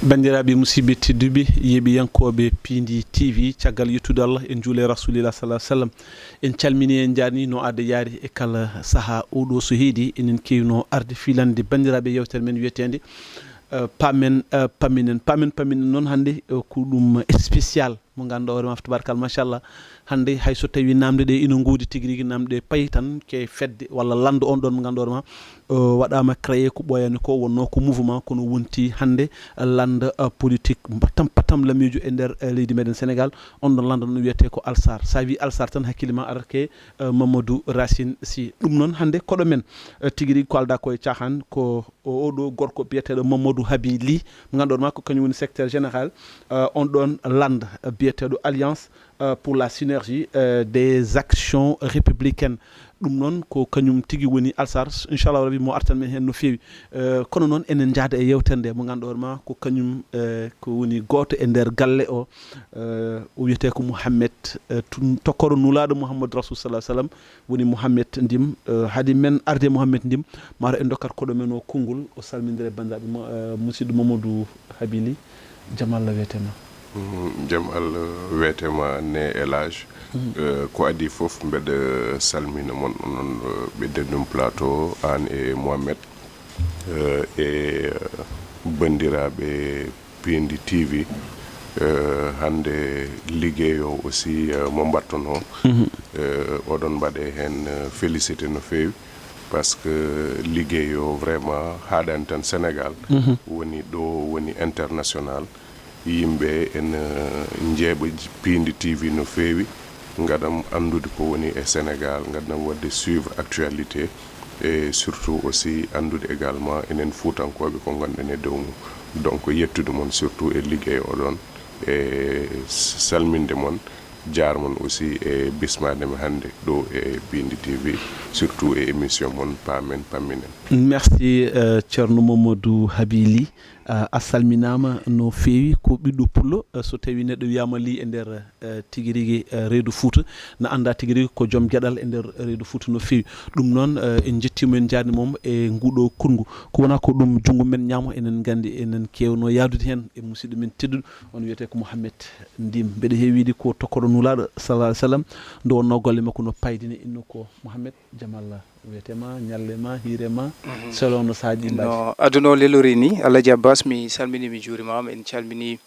bandiraɓe musidɓe tedduɓe yeeɓiyankoɓe Pindi TV caggal yettude Allah en juule rasulillah sallallahu alaihi wasallam en calmini en jarni no adda yaari e kala saaha oɗo so heedi enen kewno arde filande bandiraɓe yewtere men wiyetede pamen paminen noon hannde ko ɗum spécial mo ganduɗa hoorema tabarakal machallah hannde hayso tawi namde ɗe ina goodi tigui rigui namde ɗe paayi tan ke fedde walla lande on ɗon mo ganduɗa hoorema waɗama créé ko ɓoyani ko wonno ko mouvement kono wonti hannde lande politique patam lamijo e nder leydi meɗen Sénégal on ɗon lande no wiyete ko Alsar sa wi Alsar tan hakkillema arata ke Mamadou Racine Sy ɗum noon hannde koɗo men tigui rigui ko alda koye caahan ko oɗo gorko biyeteɗo Mamadou Haby Ly mo ganduɗa hoorema ko kañum woni secrétaire général on ɗon lande biyeteɗo Alliance pour la synergie des actions républicaines ɗum noon ko kañum tigui woni Alsar inchallah rabbi mo artan men hen no fewi kono noon enen jaada e yewtere nde mo ganduɗa hoorema ko kañum ko woni goto e nder galle o wiyete ko Mouhamed tokkoro nulaɗo Mouhamadou Rasul sallallahu alaihi wasallam woni Mouhamed Ndim haade men arde Mouhamed Ndim maro en dokkat koɗo men o konngol o salmindire bandiraɓe musidɗo Mamadou Haby Ly jaam Allah wiyetema jaam Allah wiyetema ne Elage ko adi fof mbeɗa salmina mon onon ɓe ɗum plateau an e Mohamed e bandiraɓe Pindi TV hande liggeyo aussi mo mbattono oɗon mbaɗe hen félicité no fewi par ce que liggeyo vraiment haɗani tan Sénégal woni ɗo woni international yimɓe en jeeɓa Pindi TV no fewi gadam andude ko woni e Sénégal gadam wadde suivre actualité et surtout aussi andude également enen fuutankoɓe ko gonɗen e dow mum donc yettude mon surtout e liggey oɗon e salminde mon jarmon aussi e bismadema hande ɗo e Pindi TV surtout e émission mon pamen pamminen. Merci ceerno Mamadou Haby Ly a salminama no fewi ko ɓiɗɗo pullo so tawi neɗɗo wiyama Ly e nder tigui rigui reedu Fouta ne anda tigui rigui ko joom gueɗal e nder reedu Fouta no fewi ɗum noon en jettimo en jarni mom e nguɗo kongu ko wona ko ɗum junggo men ñaamo enen gandi enen kewno yadude hen e musidɗo men tedduɗo on wiyete ko Mouhamed Ndim mbeɗa heewide ko tokkoɗo nulaɗo sallallahu alaihi wasallam nde wonno golle makko no paydine inno ko Mouhamed jaam Allah wiyetema ñallema hiirema selon no saaji mbaɗi no aduna lelori ni Alhaji Abbas mi salmini mi juurimama en calmini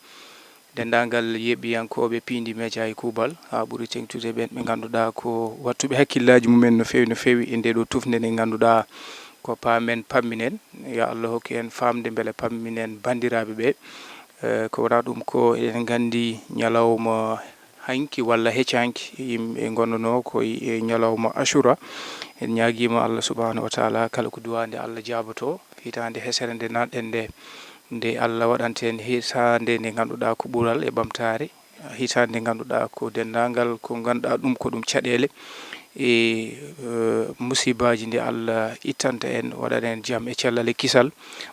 dendagal yeɓiyankoɓe Pindi Média e kuubal ha ɓuuri tengtude ɓen ɓe ganduɗa ko wattuɓe hakkillaji mumen no fewi e ndeɗo tufde nde ganduɗa ko pamen pamminen ya Allah hokki en famde beele pamminen bandiraɓe ɓe ko wona ɗum ko eɗen gandi ñalawma hanki walla heccanki yimɓe gonnono koye ñalawma Ashura en ñaguima Allah subhanahu wa taala kala ko duwande Allah jaboto hitande hesere nde nanɗen nde Allah waɗante en hitande nde ganduɗa ko ɓuural e ɓamtare hitande nde ganduɗa ko dendagal ko ganduɗa ɗum ko ɗum caɗele e musibaji nde Allah ittanta en waɗana en jaam e cellal e kisal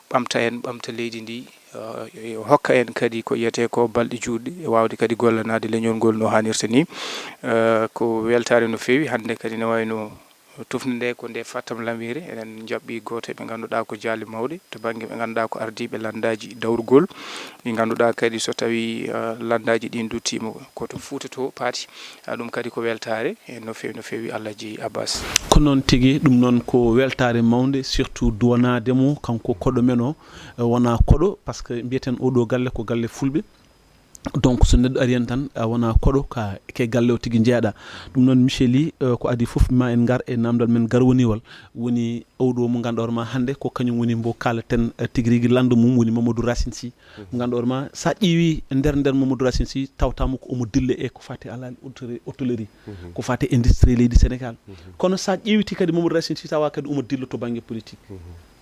ɓamta leydi ndi hokka en kadi ko yiyete ko balɗe juɗɗe e wawde kadi gollanade leñol ngol no hannirta ni ko weltare no fewi hande kadi ne wayno tufde nde ko nde Fatam Lamire enen jaɓɓi goto ɓe ganduɗa ko jaali mawɗe to banggue ɓe ganduɗa ko ardiɓe landaji dawrugol ɗi ganduɗa kadi so tawi landaji ɗin duttima koto Fouta to paati ɗum kadi ko weltare e no fewi Alhaji Abbas ko noon tigui ɗum noon ko weltare mawde surtout duwanademo kanko koɗo men o wona koɗo par ce que mbiyeten oɗo galle ko galle fulɓe donc so neɗɗo ari hen tan wona koɗo ke galle o tigui jeeyaɗa ɗum noon Michel Ly ko adi foof ma en gar e namdal men garwoniwal woni oɗo mo ganduɗa hoorema hande ko kañum woni mbo kalaten tigui rigui landu mum woni Mamadou Racine Sy mo ganduɗa hoorema sa ƴeewi nder Mamadou Racine Sy tawtama ko omo dilla e ko fati alal hôtellerie ko fati industrie leydi Sénégal kono sa ƴeewiti kadi Mamadou Racine Sy tawa kadi omo dilla to banggue politique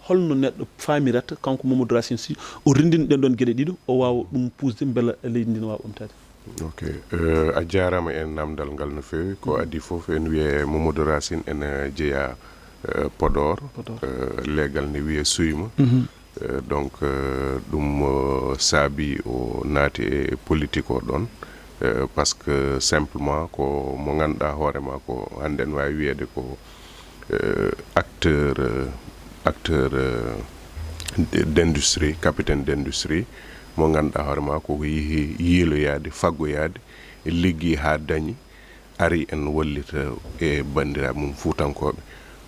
holno neɗɗo famirata kanko Mamadou Racine Sy o rendini ɗen ɗon gueɗe ɗiɗo o wawa ɗum pusde beela leydi ndi no wawa ɓamtade. Ok a jarama en namdal ngal no fewi ko adi foof en wiye Mamadou Racine ene jeeya Podor leegal ne wiye Suyma donc ɗum saabi o naati e politique o ɗon par ce que simplement ko mo ganduɗa hoorema ko hande en wawi wiyede ko acteur d'industrie, capitaine d'industrie, mo ganduɗa hoore ma koko yeehi yiiloyade faggoyade e liggi ha dañi ari en wallita e bandiraɓe mum fuutankoɓe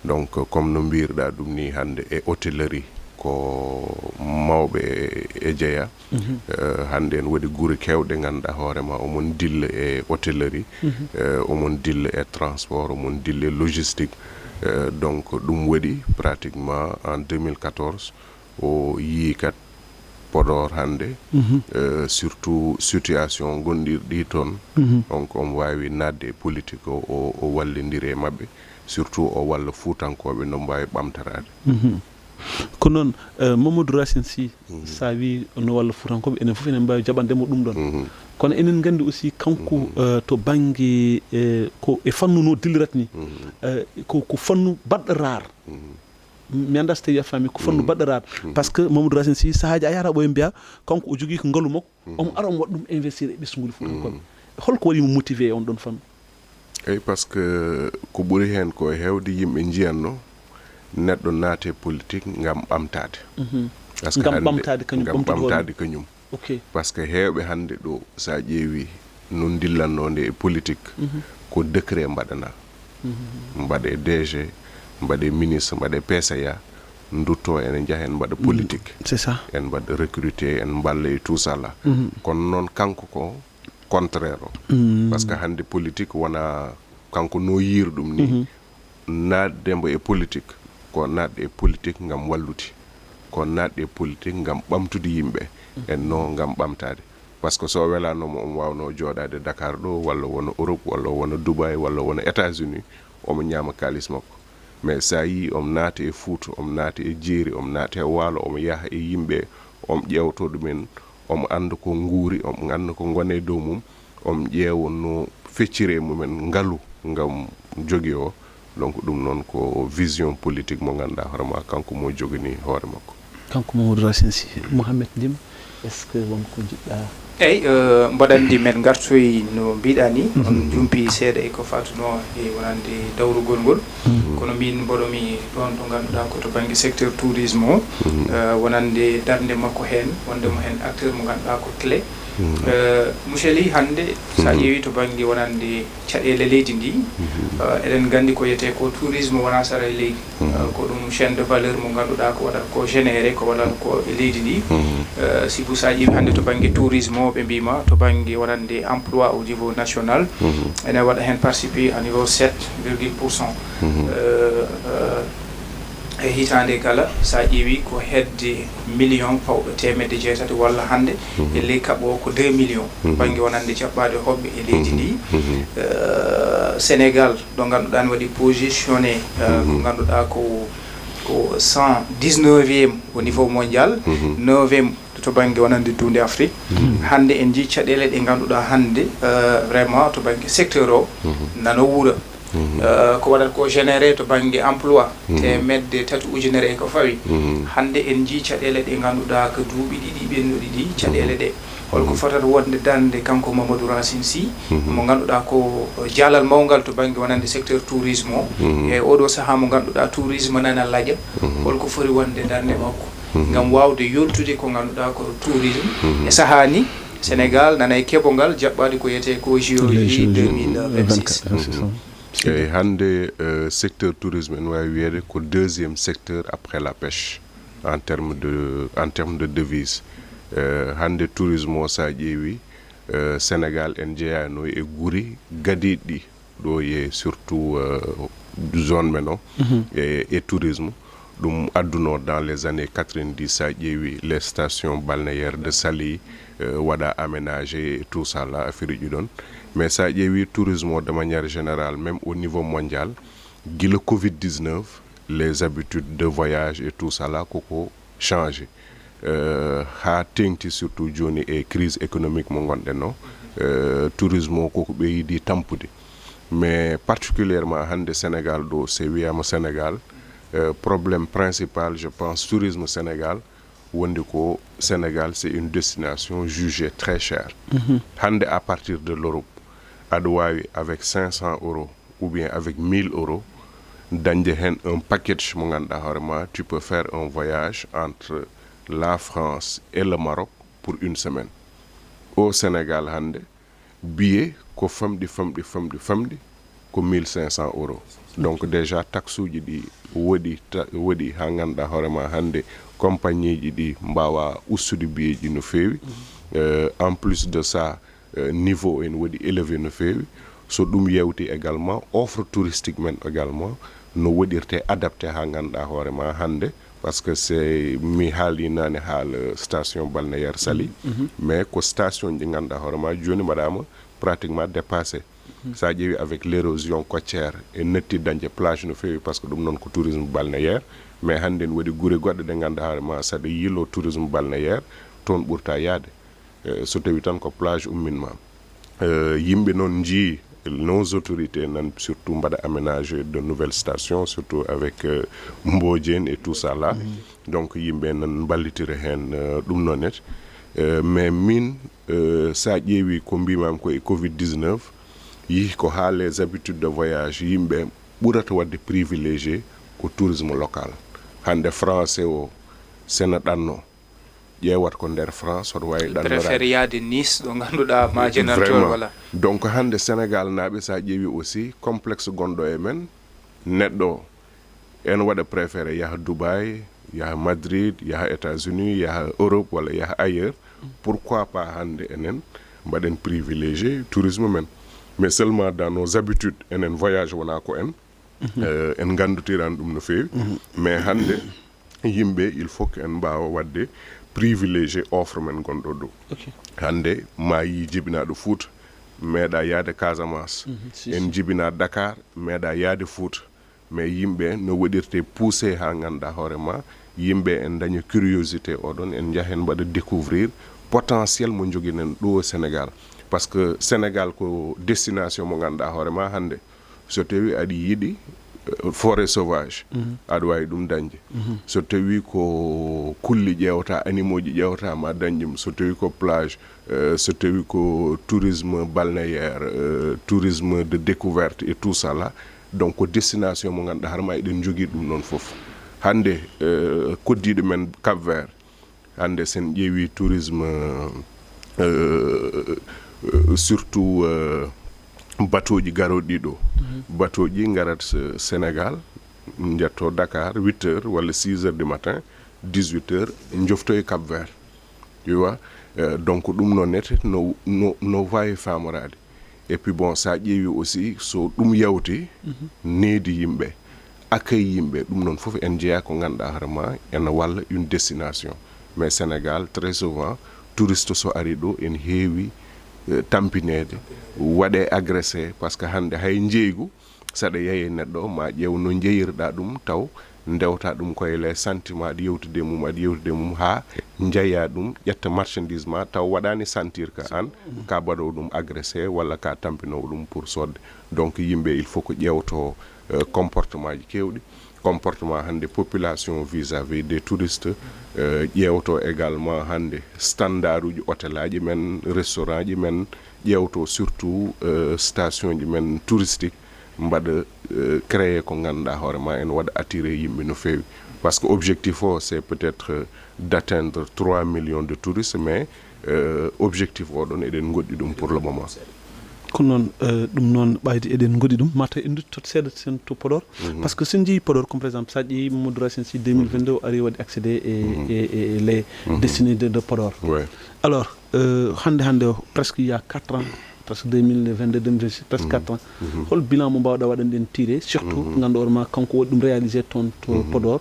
donc comme no mbirɗa ɗum ni hande e hôtellerie ko mawɓe e jeeya hande en waɗi guure kewɗe ganduɗa hoorema omon dilla e hôtellerie omon dilla e transport omon dilla e logistique donc ɗum waɗi pratiquement en 2014 o yii kat Podor hande surtout situation gonɗirɗi toon donc omo wawi nadde e politique o wallidiri e mabɓe surtout o walla fuutankoɓe no mbawi ɓamtarade ko noon Mamadou Racine Sy sa wi no walla fuutankoɓe enen fof enen mbawi jaɓandemo ɗum ɗon kono enen gandi aussi kanko to banggue ko e fannu no dillirata ni ko fannu baɗɗo rare mi anda so tawi a faami ko fannu baɗɗo rare par ce que Mamadou Racine Sy sahaji a yahata ɓoye mbiya kanko o jogui ko ngaalu makko omo ara omo waɗa ɗum investir e ɓesgol fuutankoɓe holko waɗimo motivé on ɗon fannu eyyi par ce que ko ɓuuri hen ko hewde yimɓe jiyanno neɗɗo naate politique ngam ɓamtade ngam ɓamtade kañum par ce que hewɓe hande ɗo sa ƴeewi no dillanno nde e politique ko décret mbaɗana mbaɗe DG mbaɗe ministre mbaɗe PCA dutto ene jaaha en mbaɗa politique c'est ça en mbaɗa recruter en balla e tout ça là kono noon kanko ko contraire o parce que hande politique wona kanko no yiir ɗum ni naatdembo e politique ko naatde e politique ngam wallude ko naatde e politique ngam ɓamtude yimɓe en no ngam ɓamtade par ce que so welanomo omo wawno jooɗade Dakar ɗo walla wona Europe walla wona Dubai walla wona États-Unis omo ñaama kalis makko mais sa yi omo naati e Fouta omo naati e Jeeri omo naati e Waalo omo yaha e yimɓe omo ƴewto ɗumen omo anda ko nguuri omo anda ko gone dow mum omo ƴeewa no feccire mumen ngaalu ngam jogui o donc ɗum noon ko vision politique mo ganduɗa hoorema kanko mo jogani hoore makko kanko Mamadou Racine Sy Mouhamed Dim est ce que wonko jiɗɗa eyyi mbaɗandi men gartoyi no mbiɗa ni on jumpi seeɗa e ko fatuno e wonande dawrugol ngol kono min mboɗomi ɗon to ganduɗa ko to banggue secteur tourisme o wonande darde makko hen wondemo hen acteur mo ganduɗa ko clé monsieur Ly hande sa ƴeewi to banggue wonande caɗele leydi ndi eɗen gandi ko yiyete ko tourisme wona sara e leydi ko ɗum chaîne de valeur mo ganduɗa ko waɗata ko généré ko waɗata ko e leydi ndi sibu sa ƴeewi hande to banggue tourisme o ɓe mbima to banggue wonande emploi au niveau national ene waɗa hen participé à niveau 7,% e hitande kala sa ƴeewi ko hedde million pawɗo temedde jeetati walla hande e ley kaɓo ko 2 millions banggue wonande jaɓɓade hoɓɓe e leydi ndi Sénégal ɗo ganduɗa ne waɗi positionné ko ganduɗa ko 119e au niveau mondial 9e to banggue wonande dunde Afrique hande en jii caɗele ɗe ganduɗa hande vraiment to banggue secteur o nano wuura ko waɗata ko généré to banggue emploi temedde 3 ujunere e ko fawi hande en jii caɗele ɗe ganduɗa ko duuɓi ɗiɗi ɓennuɗi ɗi caɗele ɗe holko fotata wonde dande kanko Mamadou Racine Sy mo ganduɗa ko jaalal mawgal to banggue wonande secteur tourisme o e oɗo saaha mo ganduɗa tourisme nana laaƴa holko foti wonde darde makko ngam wawde yoltude ko ganduɗa ko tourisme e saaha ni Sénégal nana e keɓogal jaɓɓade ko yiyete ko JOJ 2026 et hande secteur tourisme en wawi wiyede ko deuxième secteur après la pêche en termes de devise hande tourisme o sa ƴeewi Sénégal en jeeyano e guuri gadiɗi ɗi ɗo ye surtout zone men o e tourisme ɗum adduno dans les années 90 sa ƴeewi les stations balnéaires de Saly waɗa aménagé et tout ça là affaire ji ɗon mais sa ƴeewi tourisme o de manière générale même au niveau mondial guila Covid-19 les habitudes de voyage et tout ça là koko changé ha tengti surtout joni e crise économique mo gonɗen o tourisme o koko ɓeydi tampude mais particulièrement hande Sénégal ɗo se wiyama Sénégal problème principal je pense tourisme Sénégal wondi ko Sénégal c'est une destination jugée très chère hande à partir de l'Europe aɗa wawi avec 500 € ou bien avec 1000 € dañde hen un package mo ganduɗa hoorema tu peux faire un voyage entre la France et le Maroc pour une semaine au Sénégal hande billet ko famdi ko 1500 €. Donc déjà taxe uji ɗi woɗi ha ganduɗa hoorema hande compagnie ji ɗi mbawa ustude billet ji no fewi. En plus de ça niveau en woɗi élevé no fewi. So ɗum yewti également offre touristique men également no woɗirte adapté ha ganduɗa hoorema hande parce que c'est mi haali nane haal station balnéaire Saly mais ko station ji ganduɗa hoorema joni mbaɗama pratiquement dépassé. Ça ƴeewi avec l'érosion côtière e netti dañde plage no fewi par ce que ɗum noon ko tourisme balnéaire mais hande en waɗi guure goɗɗe ɗe ganduɗa hoorema saɗa yilo tourisme balnéaire toon ɓurta yaade so tawi tan ko plage umminma. Yimɓe noon jii nos autorités nan surtout mbaɗa aménager de nouvelles stations surtout avec Mbodiène et tout ça là. Donc yimɓe nan ballitira hen ɗum noon net mais min sa ƴeewi ko mbimam ko e Covid-19 yi ko ha les habitudes de voyage yimɓe ɓurata wadde privilégié ko tourisme local. Hande français o sena ɗanno ƴeewat ko nder France oɗo wawi préféré yaade Nice ɗo ganduɗa majenal toon wala. Donc hande Sénégal naaɓe sa ƴeewi aussi complexe gonɗo e men neɗɗo en waɗa préféré yaha Dubaï yaha Madrid yaha États-Unis yaha Europe walla yaha ailleurs. Pourquoi pas hande enen mbaɗen privilégié tourisme men mais seulement dans nos habitudes enen voyage wona ko en gandutirani ɗum no fewi mais hande yimɓe il faut que en mbawa wadde privilégié offre men gonɗo ɗo. Hande ma yi jibinaɗo Fouta meeɗa yaade Casamance en jibina Dakar meeɗa yaade Fouta mais yimɓe no waɗirte poussé ha ganduɗa hoorema yimɓe en daña curiosité oɗon en jahen mbaɗa découvrir potentiel mo joguinen ɗo au Sénégal parce que Sénégal ko destination mo ganduɗa hoorema hande so tawi aɗa yiiɗi forêt sauvage aɗa wawi ɗum dañde. So tawi ko kulli ƴewta animaux ji ƴewta ma dañɗum. So tawi ko plage so tawi ko tourisme balnéaire tourisme de découverte et tout ça là donc ko destination mo ganduɗa harma eɗen jogui ɗum noon foof. Hande koddiɗo men Cap Vert hande sen ƴeewi tourisme surtout bateau ji garoɗi ɗo bateau ji garat Sénégal jetto Dakar 8 heures walla 6 heures du matin 18 heures jofto e Cap Vert tu vois. Donc ɗum noon nete no wawi famorade et puis bon sa ƴeewi aussi so ɗum yawti needi yimɓe accueil yimɓe ɗum noon fof en jeeya ko ganduɗa harma ene walla une destination mais Sénégal très souvent touriste so ari ɗo en heewi tampinede waɗe agressé par ce que hande hay jeygu saɗa yeeye neɗɗo ma ƴeew no jeyirɗa ɗum taw ndewta ɗum koye les sentiment aɗa yewtude mum ha jeeya ɗum ƴetta marchandise ma taw waɗani sentir ka an ka baɗowo ɗum agressé walla ka tampinowo ɗum pour sodde. Donc yimɓe il faut ko ƴewto comportement ji kewɗi comportement hande population vis-à-vis des touristes ƴewto également hande standard uji hôtel aji men restaurant ji men ƴewto surtout station ji men touristique mbaɗa créer ko ganduɗa hoorema en waɗa attirer yimɓe no fewi par ce que objectif o c'est peut-être d'atteindre 3 millions de touristes mais objectif oɗon eɗen goɗɗi ɗum pour le moment. Kono noon ɗum noon ɓayde eɗen goɗi ɗum mata en duttot seeɗa sen to Podor par ce que sen jeeyi Podor comme par exemple sa ƴeewi Mamadou Racine Sy 2022 ari waɗi accédé e les destinées de Podor. Alors hande presque il y a 4 ans presque 2022 2026 presque 4 ans hol bilan mo mbawɗa waɗanɗen tiré surtout ganduɗa ma kanko waɗi ɗum réalisé toon to Podor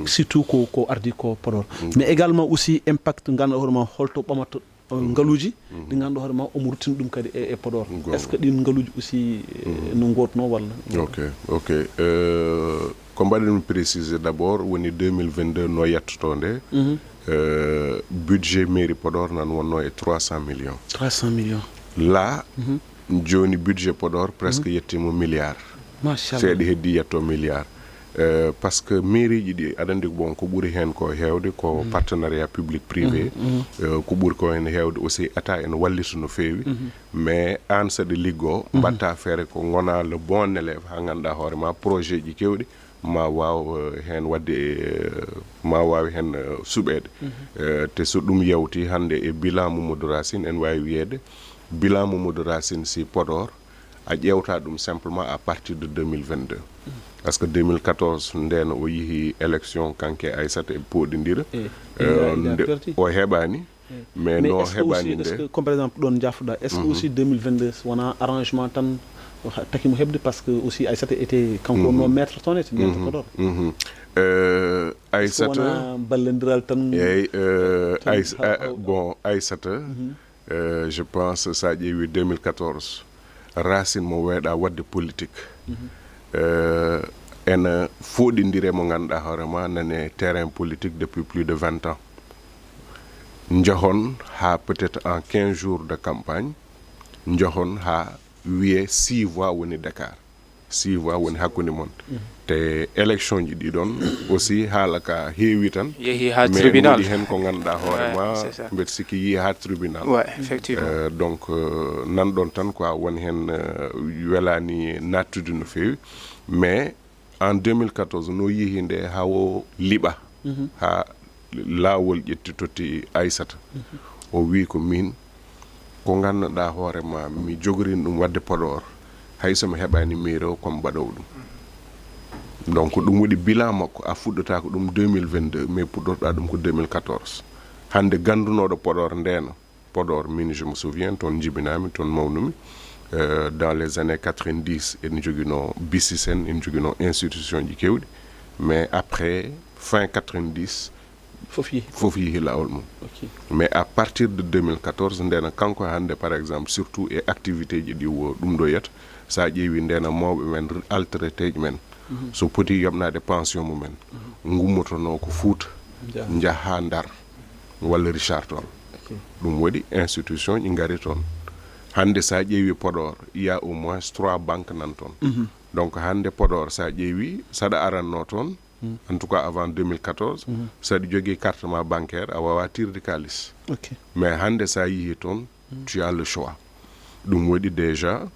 surtout ko ardi ko Podor mais également aussi impact ganduɗa hoorema holto ɓamata ngaluji ɗi ganduɗa hoorema omo ruttina ɗum kadi e Podor est ce que ɗin ngaluji aussi no gotno walla. Ok ko mbaɗen préciser d' abord woni 2022 no yettoto nde budget mairie Podor nan wonno e 300 millions. 300 millions là joni budget Podor presque yettimo milliard seeɗa heddi yetto milliard par ce que mairie ji ɗi aɗa andi bon ko ɓuuri hen ko hewde ko partenariat public privé ko ɓuuri ko hen hewde aussi état ene wallita no fewi mais an saɗa liggo mbatta feere ko gona le bon élève ha ganduɗa hoorema projet ji kewɗi ma waw hen wadde ma wawi hen suɓede te so ɗum yawti hande e bilan Mamadou Racine en wawi wiyede bilan Mamadou Racine si Podor a ƴewta ɗum simplement à partir de 2022 parce que 2014 ndeno o yeehi élection kanke Aissata e poɗidira o heɓani mais no heɓani nde comme par exemple ɗon jafɗa est ce que aussi 2022 wona arrangement tan takimo heɓde par ce que aussi Aissata était kanko no maître toon ete ndenta Podor Aissata wona ballodiral tan eyyi bon Aissata je pense sa ƴeewi 2014 Racine mo weeɗa wadde politique ene foɗidire mo ganduɗa hoorema nane terrain politique depuis plus de 20 ans jahon ha peut-être en 15 jours de campagne jahon ha wiye 6 voix woni Dakar 6 voix woni hakkude mon te élection ji ɗi ɗon aussi haala ka heewi tan yeehi ha tribunal mais hen ko ganduɗa hoorema mbeɗa sikki yi ha tribunal effectivement donc nanɗon tan quoi woni hen welani nattude no feewi mais en 2014 no yeehi nde hawo liɓa ha laawol ƴetti totti Aissata o wi ko min ko ganduɗa hoorema mi jogorin ɗum wadde Podor hay somi heɓani mairie o komi mbaɗowo ɗum donc ɗum waɗi bilan makko a fuɗɗata ko ɗum 2022 mais puɗɗorɗa ɗum ko 2014 hande gandunoɗo Podor ndeno Podor min je me souviens toon jibinami toon mawnumi dans les années 90 en joguino BICIS en en joguino institution ji kewɗi mais après fin 90 fof yeehi lawol mum mais à partir de 2014 ndena kanko hande par exemple surtout e activité ji ɗi wo ɗum ɗo yetta sa ƴeewi ndena mawɓe men altraité ji men so poti yoɓnade pension mumen gummotono ko Fouta jaha Ndar walla Richard Toll ɗum waɗi institution ɗi gari toon hande sa ƴeewi Podor il y a au moins 3 banques nan toon donc hande Podor sa ƴeewi saɗa aranno toon en tout cas avant 2014 saɗa jogui carte ma bancaire a wawa tirde kalis mais hande sa yeehi toon tu as le choix ɗum waɗi déjà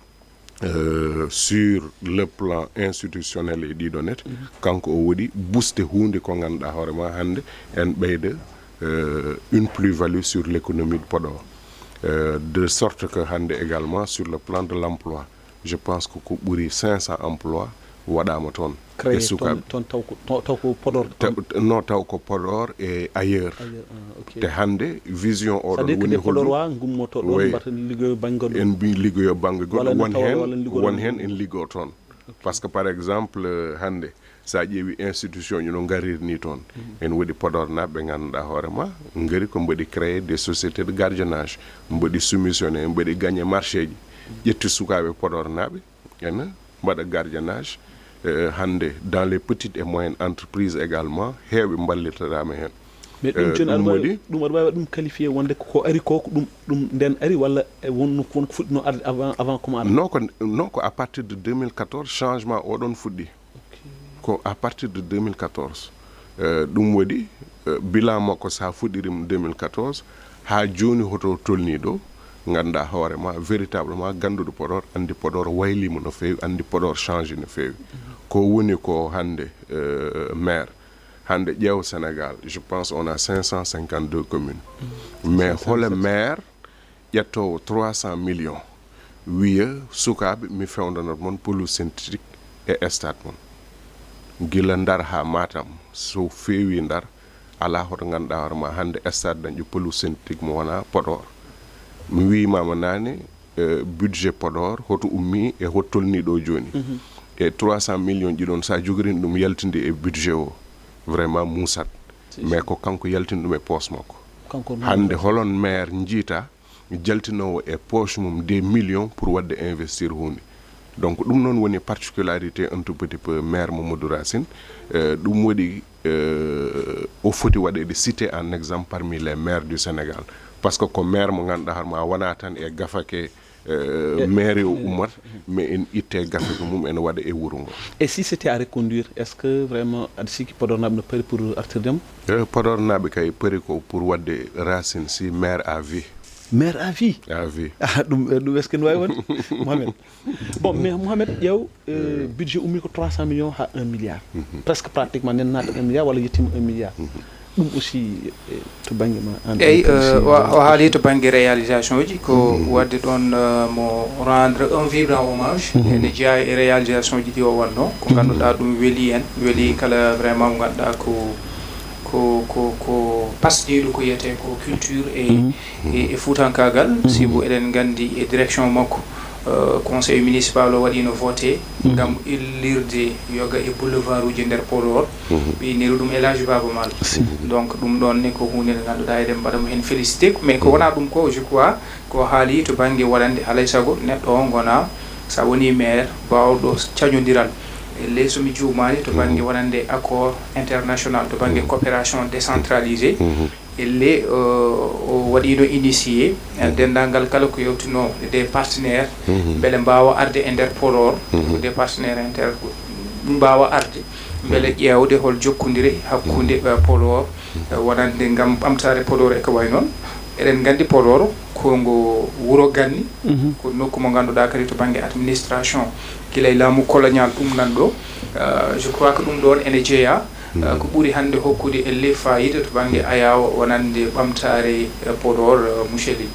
sur le plan institutionnel e ɗiɗo net kanko o waɗi booste hunde ko ganduɗa hoorema hande en ɓeyda une plus-value sur l'économie de Podor de sorte que hande également sur le plan de l'emploi je pense que ko ɓuuri 500 emplois waɗama toon créé toon taw ko Podor non taw ko Podor et ailleurs te hande vision oɗon woni Podor wa gummoto ɗon mbatta liggoyo bangol en mbi liggoyo bangol goɗɗo won hen en liggo toon par ce que par exemple hande sa ƴeewi institution ji no garirni toon en waɗi Podor naɓe ɓe ganduɗa hoorema gari ko mbaɗi créé des sociétés de gardiennage mbaɗi soumissionné mbaɗi gagné marché ji ƴetti sukaɓe Podor naɓe ene mbaɗa gardiennage hande dans les petites et moyennes entreprises également heewɓe ballitadama hen mais ɗum joni aɗa wawi ɗum qualifié wonde ko ari ko ɗum nden ari walla wonko fuɗɗino arde avant comment non ko à partir de 2014 changement oɗon fuɗɗi ko à partir de 2014 ɗum waɗi bilan makko sa fuɗɗirima 2014 ha joni hoto tolni ɗo ganduɗa hoorema véritablement ganduɗo Podor andi Podor waylima no fewi andi Podor changé no fewi ko woni ko hande maire hande ƴeew Sénégal je pense on a 552 communes mais hole maire ƴettowo 300 millions wiya sukaɓe mi fewdanat mon pelouse synthétique e stade mon gila Ndar ha Matam so fewi Ndar ala hoto ganduɗa hoorema hande stade dañƴo pelouse synthétique mo wona Podor mi wimama nane budget Podor hoto ummi e hottolni ɗo joni e 300 millions ji ɗon sa jogorini ɗum yaltinde e budget o vraiment musat mais ko kanko yaltini ɗum e poche makko hande holon maire jiita jaltinowo e poche mum des millions pour wadde investir hunde donc ɗum noon woni particularité un tout petit peu maire Mamadou Racine ɗum waɗi o foti waɗede cité en exemple parmi les maires du Sénégal parce que ko maire mo ganduɗa harma wona tan e gafake maire o ummat mais en itte gafe ko mum ene waɗa e wuuro ngo et si c'était à reconduire est ce que vraiment aɗa sikki Podor naɓe no paari pour artirdemo Podor naɓe kay paari ko pour wadde Racine si maire à vie maire à vie ɗum est ce que no wawi wonde Mohamed bon mais Mohamed ƴeew budget ummi ko 300 millions ha 1 milliard presque pratiquement nen naata 1 milliard walla yettima 1 milliard ɗum aussi to banggue ma eyyi o haali to banggue réalisation uji ko wadde ɗon mo rendre un vibrant hommage ene jeeya e réalisation ji ɗi o wanno ko ganduɗa ɗum weeli en weeli kala vraiment mo ganduɗa ko pasɗiɗo ko yiyete ko culture e fuutankagal sibo eɗen gandi e direction makko conseil municipal o waɗino voté ngam illirde yoga e boulevard uji nder Podor ɓeyniri ɗum Elage Baba Mal donc ɗum ɗon ne ko hunde nde ganduɗa eɗen mbaɗamo hen félicité mais ko wona ɗum ko je crois ko haali to banggue waɗande alay saago neɗɗo o gona sa woni maire bawɗo cañodiral les somi juumani to banggue waɗande accord international to banggue coopération décentralisée elle o waɗino initié dendagal kala ko yewtino des partenaires beele mbawa arde e nder Podor des partenaires inter mbawa arde beele ƴewde hol jokkodire hakkude Podor waɗande ngam ɓamtare Podor e ko way noon eɗen gandi Podor kongo wuro ganni ko nokku mo ganduɗa kadi to banggue administration gila e laamu colonial ɗum nan ɗo je crois que ɗum ɗon ene jeeya ko ɓuri hande hokkude elle fayida to banggue ayaw wonande ɓamtare Podor monsieur Ly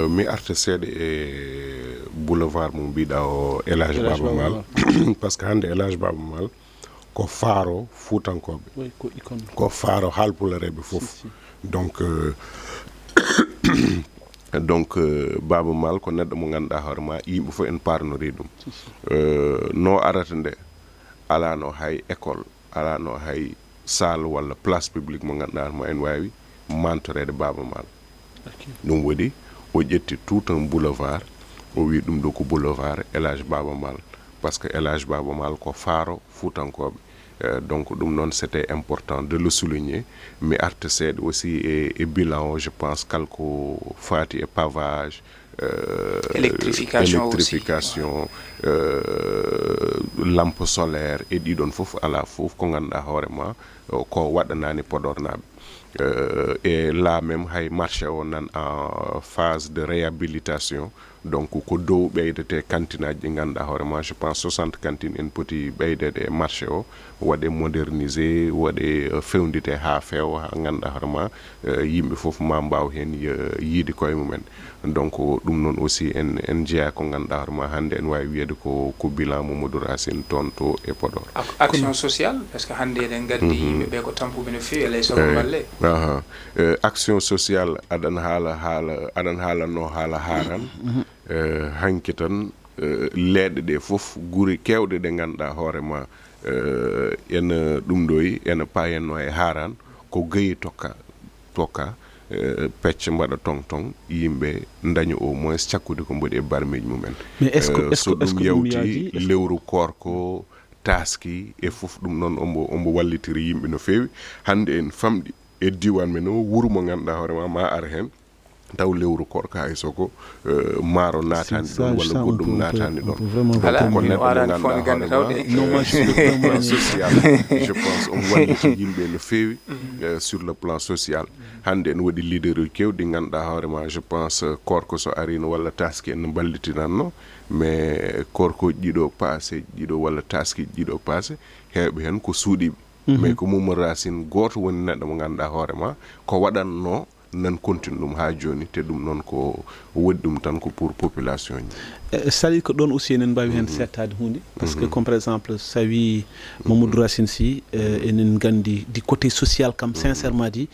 mi arta seeɗa e boulevard mo mbiɗa o Elage Baba Mal par ce que hande Elage Baba Mal ko faaro fuutankoɓe ko faaro haalpulareɓe foof donc Baba Mal ko neɗɗo mo ganduɗa hoorema yimɓe fof en parnori ɗum no arata nde alano hay école alano hay salle walla place publique mo ganduɗa mo en wawi mantorede Baba Mal ɗum waɗi o ƴetti tout un boulevard o wi ɗum ɗo ko boulevard Elage Baba Mal par ce que Elage Baba Mal ko faaro fuutankoɓe donc ɗum noon c'était important de le souligner mais arte seeɗa aussi e bilan o je pense kalko fati e pavage électrification lampe solaire e ɗiɗon fof ala fof ko ganduɗa hoorema ko waɗanani Podor naɓe et là même hay marché o nan en phase de réhabilitation donc ko dow ɓeydete cantine aji ɗi ganduɗa hoorema je pense 60 cantine en poti ɓeydede e marché o waɗe modernisé waɗe fewndite ha feewa ha ganduɗa hoorema yimɓe foof ma mbaw hen yiide koye mumen donc ɗum noon aussi en jeeya ko ganduɗa hoorema hande en wawi wiyede ko bilan Mamadou Racine toon to e Podor action sociale parce que hande eɗen gandi yimɓeɓe ko tampuɓe no fewi alay sago balle action sociale aɗan haalanno haala haran hanki tan leeɗe ɗe fof guri kewɗe ɗe ganduɗa hoorema ene ɗum ɗoy ene payenno e haran ko gayi tokka pecce mbaɗa tong yimɓe daña au moins cakkude ko mbaɗi e barmeji mumen so ɗum yawti lewru korko taski e fof ɗum noon ombo wallitiri yimɓe no fewi hande en famɗi e diwan men o wuuro mo ganduɗa hoorema ma ara hen taw lewru korko hay soko maaro natani ɗon walla goɗɗum natani ɗon ko neɗɗo mo ganduɗa hoorema social je pense omo walliti yimɓe no fewi sur le plan social hande en waɗi leader uji kewɗi ganduɗa hoorema je pense korko so arino walla taski en ballitinanno mais korko ɗiɗo passé ɗiɗo walla taski ɗiɗo passé heɓe hen ko suuɗiɓe mais ko Mamadou Racine goto woni neɗɗo mo ganduɗa hoorema ko waɗanno nan continue ɗum ha joni te ɗum noon ko waɗi ɗum tan ko pour population ji sali ko ɗon aussi enen mbawi hen settade hunde par ce que comme par exemple sa wi Mamadou Racine Sy enen gandi du côté social kam sincèrement dit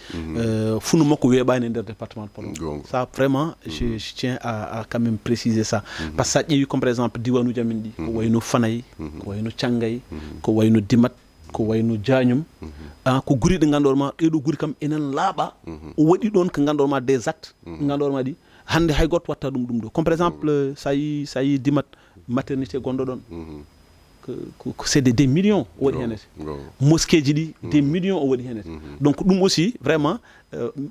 funu makko weeɓani e nder département de Podor ça vraiment je tiens à quand même préciser ça par ce que sa ƴeewi comme par exemple diwanuji amen ɗi ko wayno Fanayi ko wayno Thiangay ko wayno Dimat ko wayno Diagnum ko guri ɗe ganduɗoma ɗeɗo guri kam enen laaɓa o waɗi ɗon ko ganduɗoma des actes ganduɗoma ɗi hande hay goto watta ɗum ɗo comme par exemple sa yi Dimat maternité gonɗo ɗon c'est des millions o waɗi henete mosquée ji ɗi des millions o waɗi henete donc ɗum aussi vraiment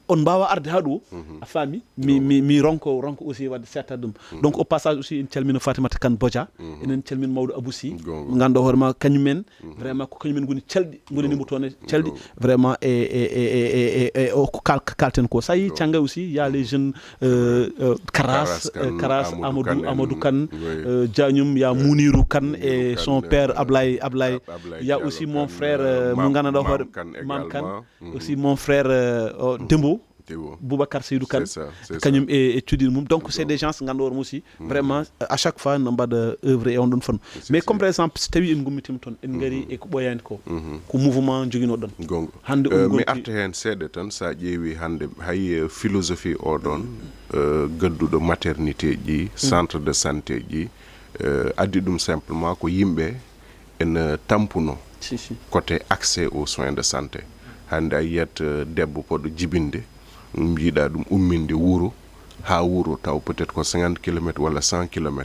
on mbawa arde ha ɗo a faami mi ronko aussi wadde setta ɗum donc au passage aussi en calmina Fatimata Kane Bodja enen calmina mawɗo Abou Sy ganduɗa hoorema kañumen vraiment ko kañumen goni calɗi gonanimo toon calɗi vraiment e ko kalten ko sa yi cangga aussi y a les jeunes Karas Amadou Kane Diagnum y a Mounirou Kane et son père Ablaye il y a aussi mon frère mo ganduɗa hoore Mam Kane aussi mon frère Dembo Boubacar Seydou Kane kañum e cuuɗiɗo mum donc c'est des gens ganduɗa hoorema aussi vraiment à chaque fois no mbaɗa œuvre e on ɗon fannu mais comme par exemple so tawi en gummitima toon en gari e ko ɓoyani ko mouvement joguinoɗon gonga hande mi arta hen seeɗa tan sa ƴeewi hande hay philosophie oɗon gadduɗo maternité ji centre de santé ji addi ɗum simplement ko yimɓe ene tampuno côté accès aux soins de santé hande a yiyat debbo poɗɗo jibinde mbiɗa ɗum umminde wuuro ha wuuro taw peut être ko 50 km walla 100 km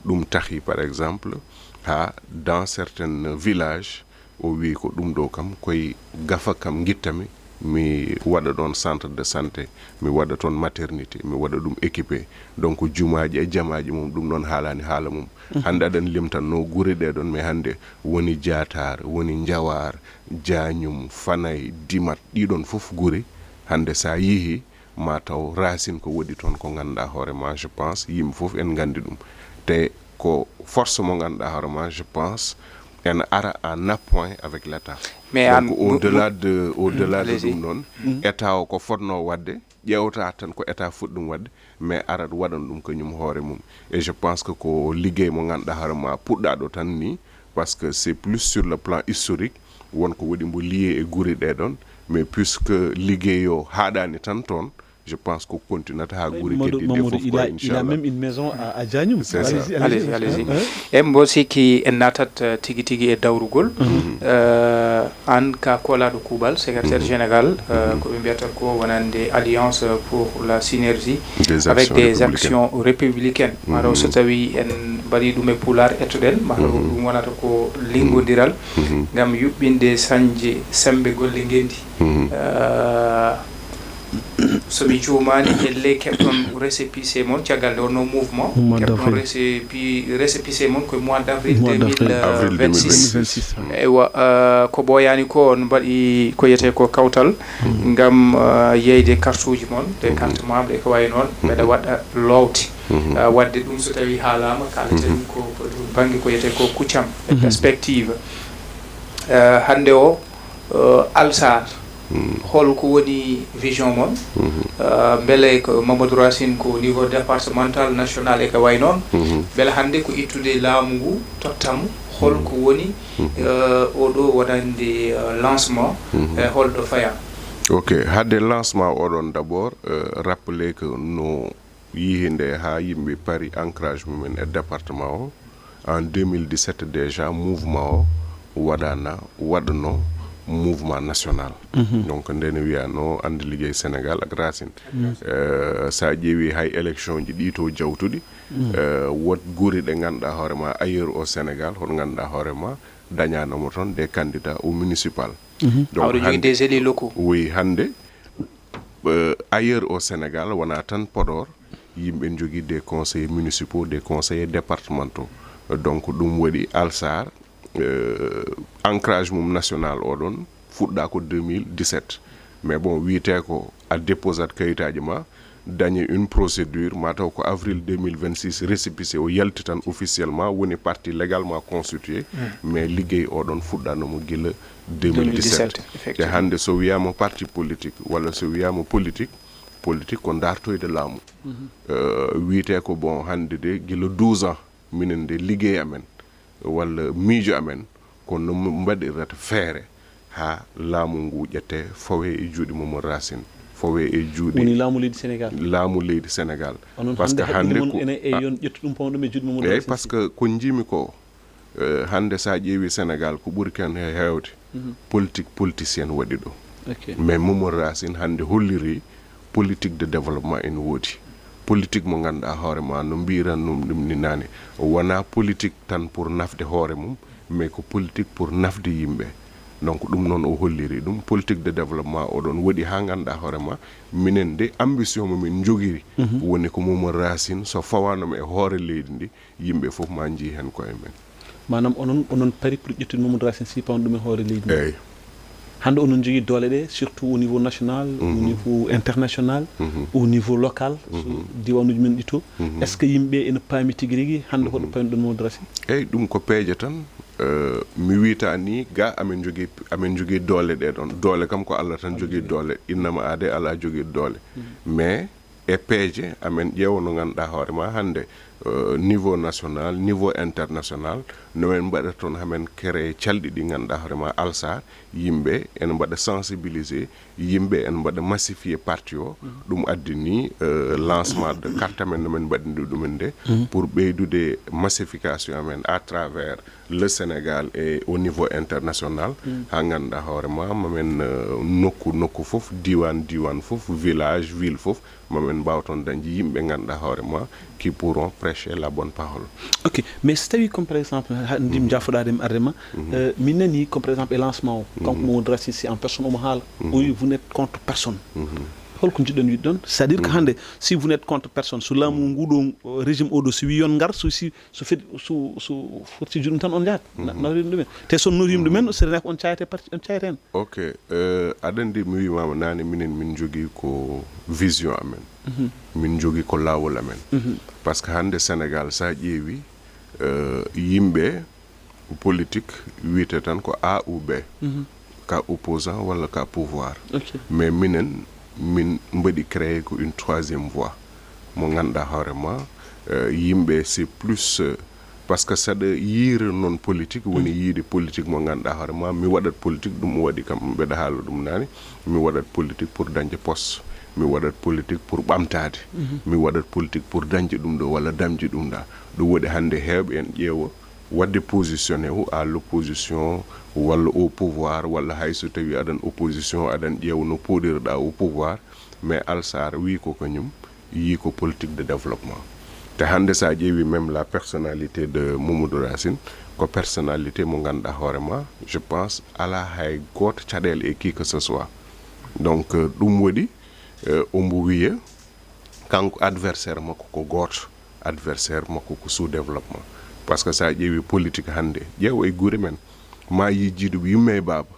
ɗum tahi par exemple ha dans certains villages o wi ko ɗum ɗo kam koye gafa kam guittami mi waɗa ɗon centre de santé mi waɗa toon maternité mi waɗa ɗum équipé donc jumaji e jamaji mum ɗum ɗon haalani haala mum hande aɗan limtanno guure ɗe ɗon mais hande woni Diatar woni Diawar Diagnum Fanay Dimat ɗiɗon fof guure hande sa yihi ma taw racine ko woɗi toon ko ganduɗa hoorema je pense yimɓe fof en gandi ɗum te ko force mo ganduɗa hoorema je pense en ara en appoint avec l'état mais donc au-delà de ɗum noon état o ko fotno wadde ƴewta tan ko état fuɗi ɗum wadde mais arat waɗan ɗum kañum hoore mum et je pense que ko liggey mo ganduɗa hoorema puɗɗaɗo tan ni parce que c'est plus sur le plan historique wonko waɗi mbo lié e guure ɗe ɗon mais puisque liggey o haɗani tan toon je pense qu'on continue à gourir il a même une maison à Diagnum. Allez-y. Et moi aussi qui est natat tigi et daurugol an ka kola do Koubal secrétaire général ko biata ko wonande alliance pour la synergie avec des actions républicaines maro so tawi en bari dum e pular etuden maro dum wonata ko lingodiral ngam yubbinde sanje sembe golle ngendi so mi juumani elle keɓɗon récépissé mon caggal nde wonno mouvement keɓɗon récépissé mon koye mois d' avril 2026 ewa ko ɓooyani ko on mbaɗi ko yiyete ko kawtal ngam yeyde carte uji mon des carte membre e ko wayi noon mbeɗa waɗa lowti wadde ɗum so tawi haalama kaleten ko banggue ko yiyete ko kuccam e perspective hande o Alsar holko woni vision mon beele ko Mamadou Racine ko niveau départemental national e ko way noon beele hande ko ittude laamu ngu tottam holko woni oɗo waɗande lancement e holɗo faya ok hadde lancement oɗon d' abord rappelé que no yihinde ha yimɓe pari ancrage mumen e département o en 2017 déjà mouvement o waɗano mouvement national donc ndene wiyano ande liggey Sénégal ak Racine sa ƴeewi hay élection ji ɗi to jawtuɗi wot guuri ɗe ganduɗa hoorema ailleurs au Sénégal hoto ganduɗa hoorema dañanamo toon des candidats au municipal donc des élus locaux oui hande ailleurs au Sénégal wona tan Podor yimɓe jogui des conseillers municipaux des conseillers départementaux donc ɗum waɗi Alsar ancrage mum national oɗon fuɗɗa ko 2017 mais bon wiyete ko a déposat kayitaji ma dañi une procédure mataw ko avril 2026 récépissé o yalti tan officiellement woni parti légalement constitué mais liggey oɗon fuɗɗanomo guila 2017 te hande so wiyama parti politique walla so wiyama politique ko dartoyde laamu wiyete ko bon hande de guila 12 ans minen de liggey amen walla miijo amen kono mbaɗirata feere ha laamu ngu ƴette fawe e juuɗe Mamadou Racine fawe e juuɗe woni laamu leydi Sénégal parce que hande ko ene e yon ƴettu ɗum pawɗum e juuɗe Mamadou Racine parce que ko jimi ko hande sa ƴeewi Sénégal ko ɓuri ken hewde politicien waɗi ɗo mais Mamadou Racine hande holliri politique de développement en woodi politique mo ganduɗa hoorema no mbiranum ɗum ni nane wona politique tan pour nafde hoore mum mais ko politique pour nafde yimɓe donc ɗum noon o holliri ɗum politique de développement oɗon waɗi ha ganduɗa hoorema minen de ambition momin jogiri woni ko Mamadou Racine so fawanoma e hoore leydi ndi yimɓe fof ma jii hen koye men. manam onon pari pour ƴettude Mamadou Racine Sy pawn ɗum e hoore leydi ndi. eyyi hande onon jogui doole ɗe surtout au niveau national au niveau international au niveau local diwanuji men ɗi to est ce que yimɓe ene paami tigui rigui hande hoɗo payno ɗon Mamadou Racine. eyyi ɗum ko peeje tan mi wiita ni ga amen jogui doole ɗe ɗon doole kam ko Allah tan jogui doole innama aade ala jogui doole mais e peeje amen ƴeewa no ganduɗa hoorema hande niveau national niveau international nomen mbaɗa toon hamen créé calɗi ɗi ganduɗa hoorema alsa yimɓe ene mbaɗa sensibiliser yimɓe ene mbaɗa massifier parti o ɗum addi ni lancement de carte amen nomen mbaɗindi ɗumen nde pour ɓeydude massification amen à travers le Sénégal et au niveau international ha ganduɗa hoorema mamen nokku fof diwan fof village ville fof mamen mbaw toon dañde yimɓe ganduɗa hoorema qui pourront prêcher la bonne parole. Ok, mais si tawi comme par exemple ndim jafoɗadem ardema min nani comme par exemple e lancement o kanko Mamadou Racine Sy en personne omo haala o wi vous n'êtes contre personne holko jiɗɗon wiide ɗon c'est à dire que hande si vous n'êtes contre personne so laamu nguɗo régime oɗo so wi yon gar so forti juɗum tan on jahat nawriɗum ɗumen te son norima ɗumen so renaka on cayate parti on cayate hen. ok aɗa andi mi wimama nane minen min jogui ko vision amen min jogui ko lawol amen par ce que hande Sénégal sa ƴeewi yimɓe politique wiyete tan ko A ou B ka opposant walla ka pouvoir mais min mbaɗi créé ko une troisième voie mo ganduɗa hoorema yimɓe c'est plus par ce que saɗa yiira noon politique woni yiide politique mo ganduɗa hoorema mi waɗat politique ɗum waɗi kam mbeɗa haala ɗum nani mi waɗat politique pour dañde poste mi waɗat politique pour ɓamtade mi waɗat politique pour dañde ɗum ɗo walla damde ɗum ɗa ɗum waɗi hande heewɓe en ƴeewa wadde positionné hu à l'opposition walla au pouvoir walla hay so tawi aɗan opposition aɗan ƴeewa no poɗirɗa au pouvoir mais Alsar wi ko kañum yi ko politique de développement te hande sa ƴeewi même la personnalité de Mamadou Racine ko personnalité mo ganduɗa hoorema je pense ala hay goto caɗele e qui que ce soit donc ɗum waɗi ombo wiya kanko adversaire makko ko goto adversaire makko ko sous développement parce que sa ƴeewi politique hande ƴeewa e guure men ma yijjiɗo yimme e baaba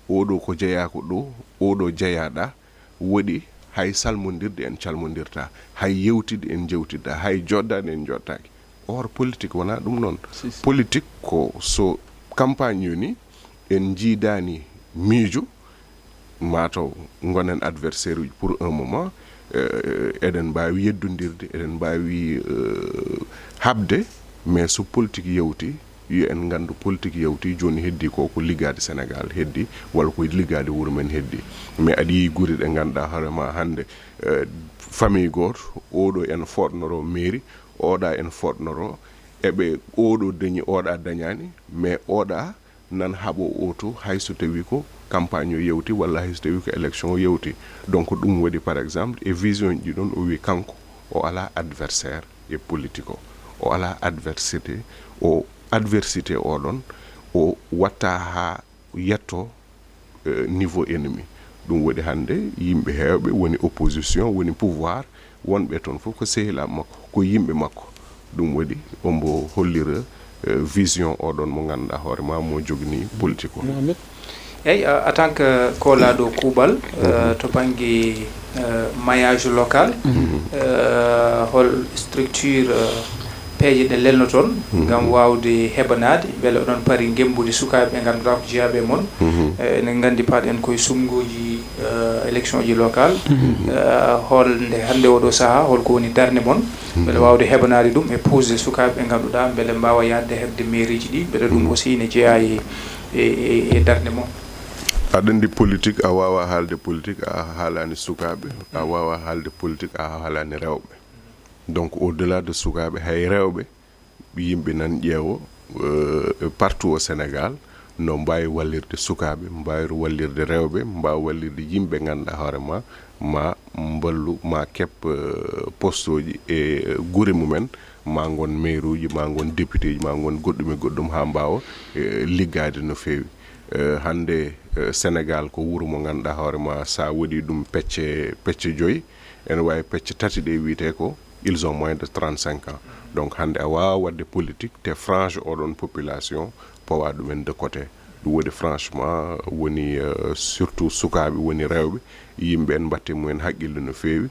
oɗo ko jeeyako ɗo oɗo jeeyaɗa waɗi hay salmodirde en calmodirta hay yewtide en jewtidda hay joddade en jottaki or politique wona ɗum noon politique ko so campagne yoni en jiidani miijo mataw gonen adversaire uji pour un moment eɗen mbawi yeddodirde eɗen mbawi habde mais so politique yewti yo en gandu politique yewti joni heddi ko liggade Sénégal heddi walla ko liggade wuuro men heddi mais aɗa yi guure ɗe ganduɗa hoorema hande famille goto oɗo en fotnoro mairie oɗa en fotnoro eɓe oɗo dañi oɗa dañani mais oɗa nan haaɓo oto hay so tawi ko campagne o yewti walla hay so tawi ko élection o yewti donc ɗum waɗi par exemple e vision ji ɗon o wi kanko o ala adversaire e politique o ala adversité o adversité oɗon o watta ha yetto niveau ennemi ɗum waɗi hande yimɓe heewɓe woni opposition woni pouvoir wonɓe toon fof ko sehilaɓe makko ko yimɓe makko ɗum waɗi ombo hollira vision oɗon mo ganduɗa hoorema mo jogni politique o eyyi en tant que kolaɗo kuuɓal to banggue maillage local hol structure peeje ɗe lelno toon gam wawde heɓanade beele oɗon paari gembude sukaɓe ɓe ganduɗa ko jeeyaɓe moon enen gandi paɗen koye sumgoji élection ji local holde hande oɗo saaha holko woni darde moon beele wawde heɓanade ɗum e posé sukaɓe ɓe ganduɗa beele mbawa yadde hebde mairie ji ɗi beele ɗum aussi ne jeeya e darde moon. aɗa andi politique a wawa haalde politique a haalani sukaɓe a wawa haalde politique a haalani rewɓe donc au delà de sukaɓe hay rewɓe yimɓe nan ƴeewo partout au Sénégal no mbawi wallirde sukaɓe mbawi wallirde rewɓe mbawi wallirde yimɓe ganduɗa hoorema ma mballu ma kep poste uji e guure mumen ma gon maire uji ma gon député ji ma gon goɗɗum e goɗɗum ha mbawa liggade no fewi hande Sénégal ko wuro mo ganduɗa hoorema sa waɗi ɗum pecce joyi ene wawi pecce tati ɗe wiyete ko ils ont moins de 35 ans donc hande a wawa wadde politique te frange oɗon population pawa ɗumen de côté ɗum waɗi franchement woni surtout sukaɓe woni rewɓe yimɓe en batte mumen haqqille no fewi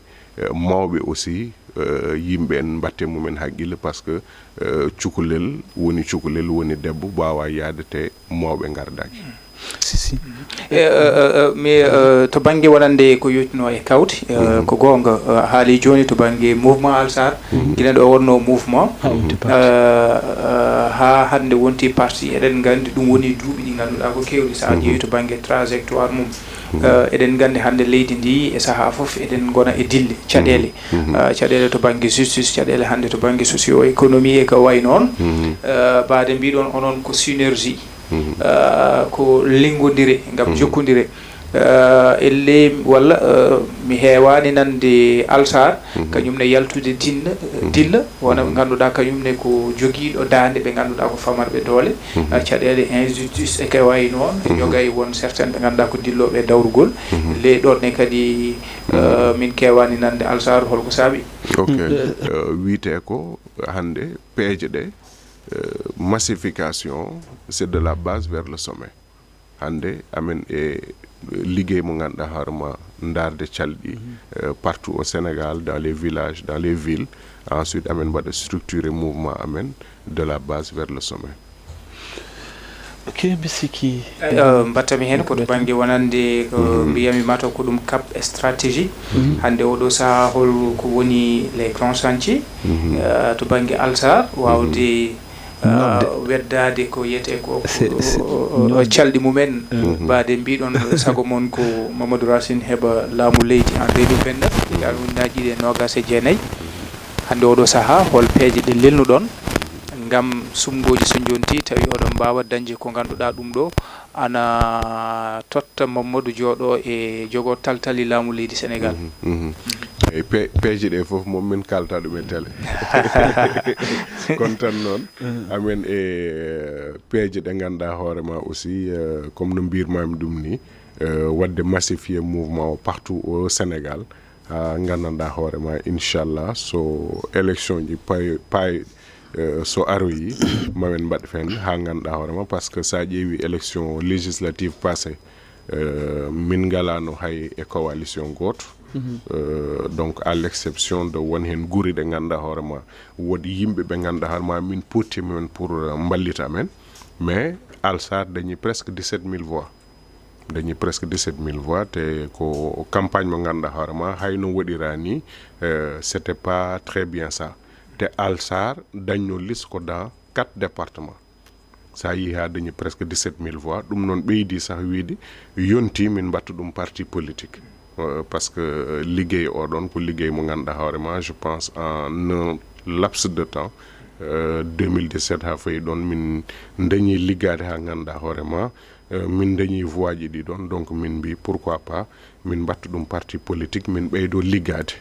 mawɓe aussi yimɓe en batte mumen haqqille par ce que cukalel woni debbo wawa yaade te mawɓe gardaki si mais to banggue waɗande ko yettuno e kawte ko gonga haali joni to banggue mouvement Alsar guila ɗo wonno mouvement ha hande wonti parti eɗen gandi ɗum woni duuɓi ɗi ganduɗa ko kewɗi sa ƴeewi to banggue trajectoire mum eɗen gandi hande leydi ndi e saaha foof eɗen gona e dille caɗele caɗele to banggue justice caɗele hande to banggue socio économie e ko way noon baade mbiɗon onon ko synergie ko lingodire ngam jokkodire elle walla mi heewani nande Alsar kañumne yaltude dilla wona ɓe ganduɗa kañumne ko joguiɗo dande ɓe ganduɗa ko famarɓe doole caɗele injustice e ko way noon jogay won certaine ɓe ganduɗa ko dilloɓe e dawrugol le ɗonne kadi min kewani nande Alsar holko saabi ok wiite ko hande peeje ɗe massification c'est de la base vers le sommet hande amen e liggéey mo ganduɗa hoorema darde calɗi partout au Sénégal dans les villages dans les villes ensuite amen mbaɗa structurer mouvement amen de la base vers le sommet ok bisiki mbattami hen koto banggue wonande ko mbiyami mataw ko ɗum cap stratégie hande oɗo saaha hol ko woni les grands chantiers to banggue Alsar wawde weddade ko yete ko calɗi mumen baade mbiɗon sago mon ko Mamadou Racine heɓa laamu leydi en 2029 ujunaje ɗiɗi e nogas e jeenayyi hande oɗo saaha hol peeje ɗe lelnuɗon ngam sumgoji so jonti tawi oɗon mbawa dañde ko ganduɗa ɗum ɗo ana totta Mamadou jooɗo e jogo taltali laamu leydi Sénégal e peeje ɗe fof mom min kalta ɗum e télé kono tan noon amen e peeje ɗe ganduɗa hoorema aussi comme no mbirmami ɗum ni wadde massifier mouvement o partout au Sénégal ha gandanɗa hoorema inchallah so élection ji payi so aroyi mamen mbaɗ fen ha ganduɗa hoorema par ce que sa ƴeewi élection législative passé min galano hay e coalition goto donc à l'exception de won hen guuri ɗe ganduɗa hoorema woodi yimɓe ɓe ganduɗa hoorema min pottimi men pour mballita men mais Alsar dañi presque 17 000 voix te ko campagne mo ganduɗa hoorema hayno waɗira ni c'était pas très bien ça te Alsar dañno liste ko dans 4 départements sa yi ha dañi presque 17 000 voix ɗum noon ɓeydi sah wiide yonti min mbatta ɗum parti politique parce que liggéey oɗon ko liggéey mo ganduɗa hoorema je pense en un laps de temps 2017 ha fayi ɗon min dañi liggade ha ganduɗa hoorema min dañi voix ji ɗi ɗon donc min mbi pourquoi pas min mbatta ɗum parti politique min ɓeydo liggade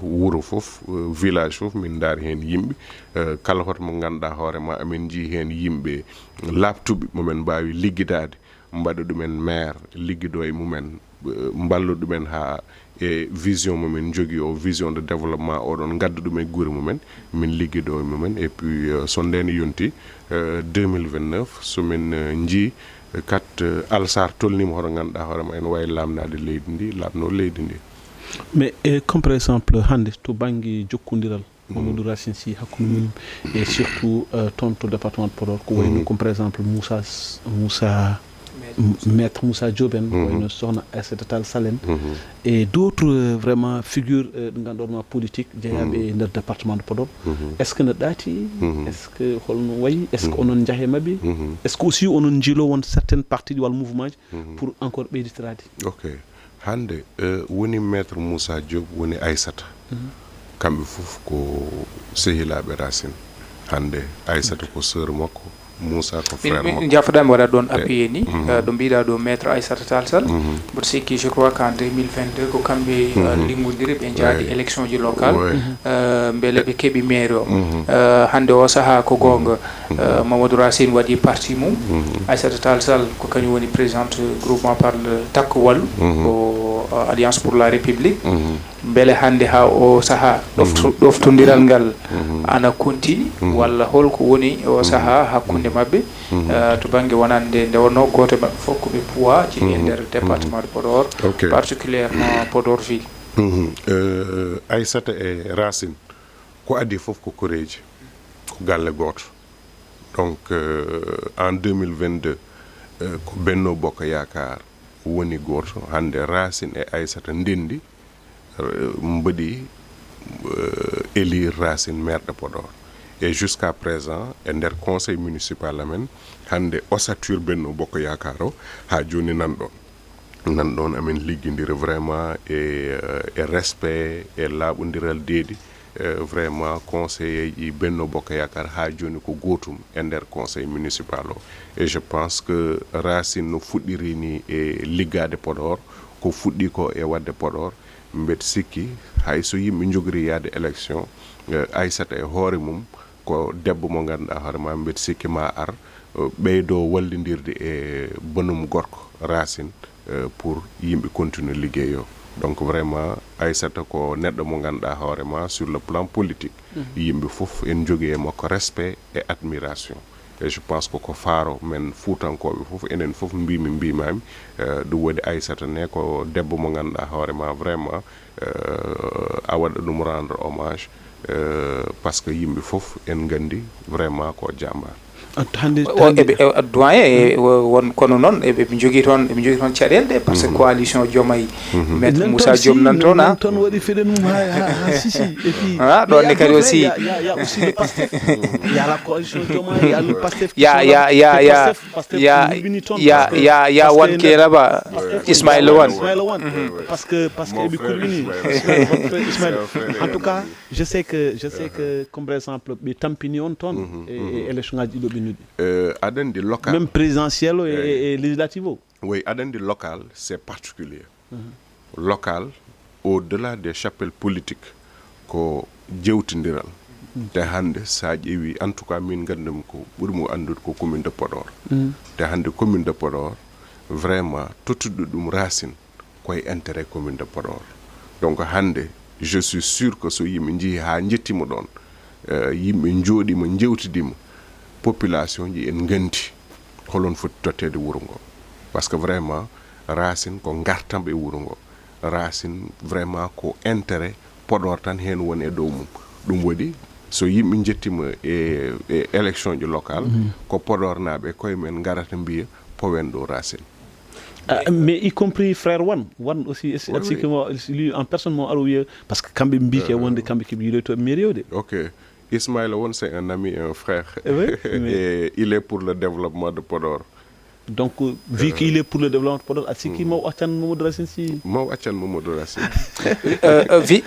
wuro fof village fof min daari hen yimɓe kala hoto mo ganduɗa hoorema amin jii hen yimɓe labtuɓe momin mbawi liggidade mbaɗa ɗumen maire liggido e mumen mballo ɗumen ha e vision momin jogui o vision de développement oɗon gadda ɗum e guure mumen min liggido e mumen et puis so nden yonti 2029 somin jii kat Alsar tolnima hoto ganduɗa hoorema ene wawi lamnade leydi ndi labno leydi ndi mais comme par exemple hande to banggue jokkodiral Mamadou Racine Sy hakkude mum et surtout toon to département de Podor ko wayno comme par exemple maître Moussa Diop en wayno sohna Aissata Tall Sall en et d'autres vraiment figures ɗe ganduɗa politique jeeyaɓe e nder département de Podor est ce que ne ɗaati est ce que holno wayi est ce que onon jaahe mabɓe est ce que aussi onon jiilo won certaine partie walla mouvement ji pour encore ɓeyditorade ok hande woni maître Moussa Diop woni Aissata kamɓe fof ko sehilaɓe Racine hande Aissata ko sœur makko Moussa ko frère min jafoɗami waɗa ɗon appuyé ni ɗo mbiɗa ɗo maître Aissata Tall Sall mboɗo sikki je crois qu'en 2022 ko kamɓe liggodiri ɓe jaadi élection ji local beele ɓe keeɓi maire o hande o saaha ko gonga Mamadou Racine waɗi parti mum Aissata Tall Sall ko kañum woni présidente groupement parle Takku Wallu ko alliance pour la république beele hande ha o saaha ɗoftodiral ngal ana continue walla holko woni o saaha hakkude mabɓe to banggue wonande nde wonno goto mabɓe fof koɓe poids ci e nder département de Podor particulièrement Podor ville Aissata e Racine ko adi fof ko koreji ko galle goto donc en 2022 ko Benno Bokk Yakar woni goto hande Racine e Aissata ndendi mbaɗi élire Racine maire de Podor et jusqu'à présent e nder conseil municipal amen hande ossature Benno Bokk Yakar o ha joni nanɗon amen liggodiri vraiment e respect e laaɓodiral deedi vraiment conseiller ji Benno Bokk Yakar ha joni ko gotum e nder conseil municipal o et je pense que Racine no fuɗɗiri ni e liggade Podor ko fuɗɗi ko e wadde Podor mbeɗa sikki hay so yimɓe jogori yaade élection Aissata e hoore mum ko debbo mo ganduɗa hoore ma mbeɗa sikki ma ar ɓeydo wallidirde e bonum gorko Racine pour yimɓe continue liggey o donc vraiment Aissata ko neɗɗo mo ganduɗa hoore ma sur le plan politique yimɓe fof en jogui e makko respect et admiration et je pense que ko faaro men fuutankoɓe fof enen fof mbimami ɗum waɗi Aissata ne ko debbo mo ganduɗa hoore ma vraiment a waɗa ɗum rendre hommage par ce que yimɓe fof en gandi vraiment ko jambar doyen won kono noon eɓe jogui toon caɗele ɗe par ce que coalition Diomaye maître Moussa Diom nan toon ha toon waɗi feɗen mum ha sisi et puis ɗonne kadi aussi y a aussi le Pastef y a la coalition Diomaye y a le Pastef ya wonke là-bas Ismaïla Wane parce que eɓe kolwini Ismaïla en tout cas je sais que comme par exemple ɓe tampini on toon e élection ngaji ɗiɗo adandi local même présidentiel et législatif. Oui, adandi local c'est particulier. Local au-delà des chapelles politiques ko jewtindiral te hande sa ƴeewi en tout cas min gandum ko ɓurmo andude ko commune de Podor te hande commune de Podor vraiment tottuɗo ɗum Racine koye intérêt commune de Podor donc hande je suis sûr que so yimɓe jeehi ha jettimo ɗon yimɓe jooɗima jewtidima population ji en gandi holon foti tottede wuro ngo parce que vraiment Racine ko gartam e wuro ngo Racine vraiment ko intérêt Podor tan hen woni e dow mum ɗum waɗi so yimɓe jettima e élection ji local ko Podor naaɓe koye men garata mbiya powen ɗo Racine mais y compris frère Wane aussi lui en personne mo aro wiya par ce que kamɓe mbike wonde kamɓe keɓe yiiɗoy mairie o de ok Ismaïla Wane c'est un ami et un frère. Oui, et il est pour le développement de Podor. Donc, vu qu'il est pour le développement de Podor, est-ce qu'il m'a achan Mamadou Racine si M'a achan Mamadou Racine.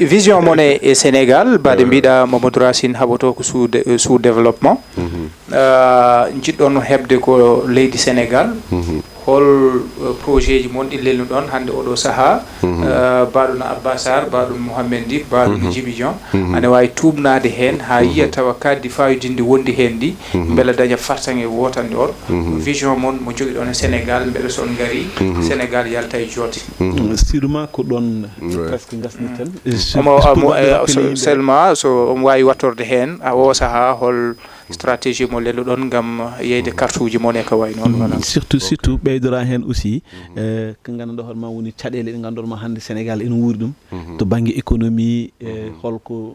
Vision monnaie et Sénégal, bade mbiɗa Mamadou Racine haɓoto ko sous développement. Jiɗɗon hebde ko leydi Sénégal. Hol projet ji mon ɗi lelnu ɗon hande oɗo saaha baɗum Abbas Sarr baɗum Mouhamed Dik baɗum Djiby Dion ane wawi tubnade hen ha yiya tawa kaddi fayodinde wondi hen ndi beela daña fartange wotande on vision mon mo jogui ɗon e Sénégal beele son gari Sénégal yalta e jooti sûrement ko ɗon presque gasni tan seulement so omo wawi wattorde hen o saaha hol stratégie mo lelnu ɗon gam yeyde carte uji mon e ko way noon surtout ɓeydora hen aussi ko ganduɗa hoore ma woni caɗele ɗe ganduɗa hande Sénégal ene wuuri ɗum to banggue économie holko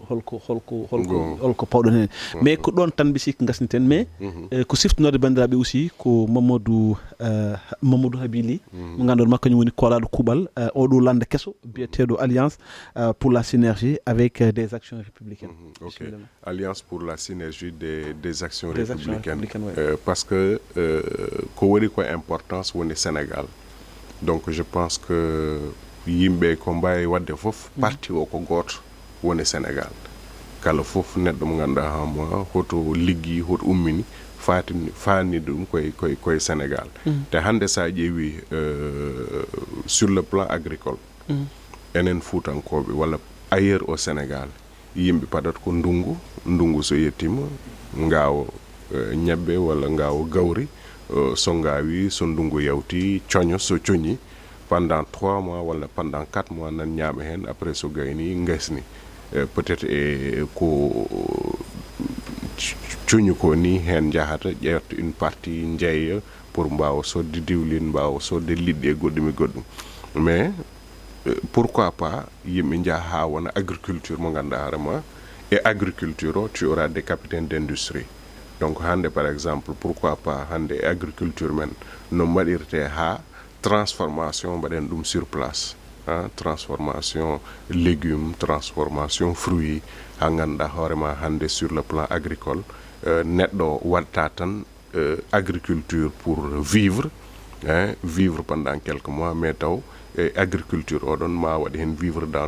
pawɗon hen mais ko ɗon tan bisiki gasniten mais ko siftonorde bandiraɓe aussi ko Mamadou Habili mo ganduɗa ma kañum woni kolaɗo kuuɓal oɗo lande kesso biyeteɗo alliance pour la synergie avec des actions républicaines. Alliance pour la synergie des actions républicaines parce que ko woni ko importance woni Sénégal donc je pense que yimɓe ko mbawi wadde fof parti o ko goto woni Sénégal kala fof neɗɗo mo ganduɗa hamo hoto liggi hoto ummini fani dum koy Sénégal te hande sa ƴeewi sur le plan agricole enen fuutankoɓe walla ailleurs au Sénégal yimɓe padat ko ndungu so yettima ngawo ñebbe walla ngawo gawri so ngawi so ndungu yawti coño so coñi pendant 3 mois walla pendant 4 mois nan ñaama hen après so gayni ngasni peut-être ko cuñu ko ni hen jahata ƴewta une partie jeeya pour mbawa sodde diwlin mbawa sodde liɗɗi e goɗɗum mais pourquoi pas yimɓe jaha ha wona agriculture mo ganduɗa harama et agriculture tu auras des capitaines d'industrie donc hande par exemple pourquoi pas hande agriculture men no mbaɗirte ha transformation mbaɗen ɗum sur place transformation légumes transformation fruits ha ganduɗa hoorema hande sur le plan agricole neɗɗo watta tan agriculture pour vivre pendant quelques mois mais taw agriculture oɗon ma waɗi hen vivre dans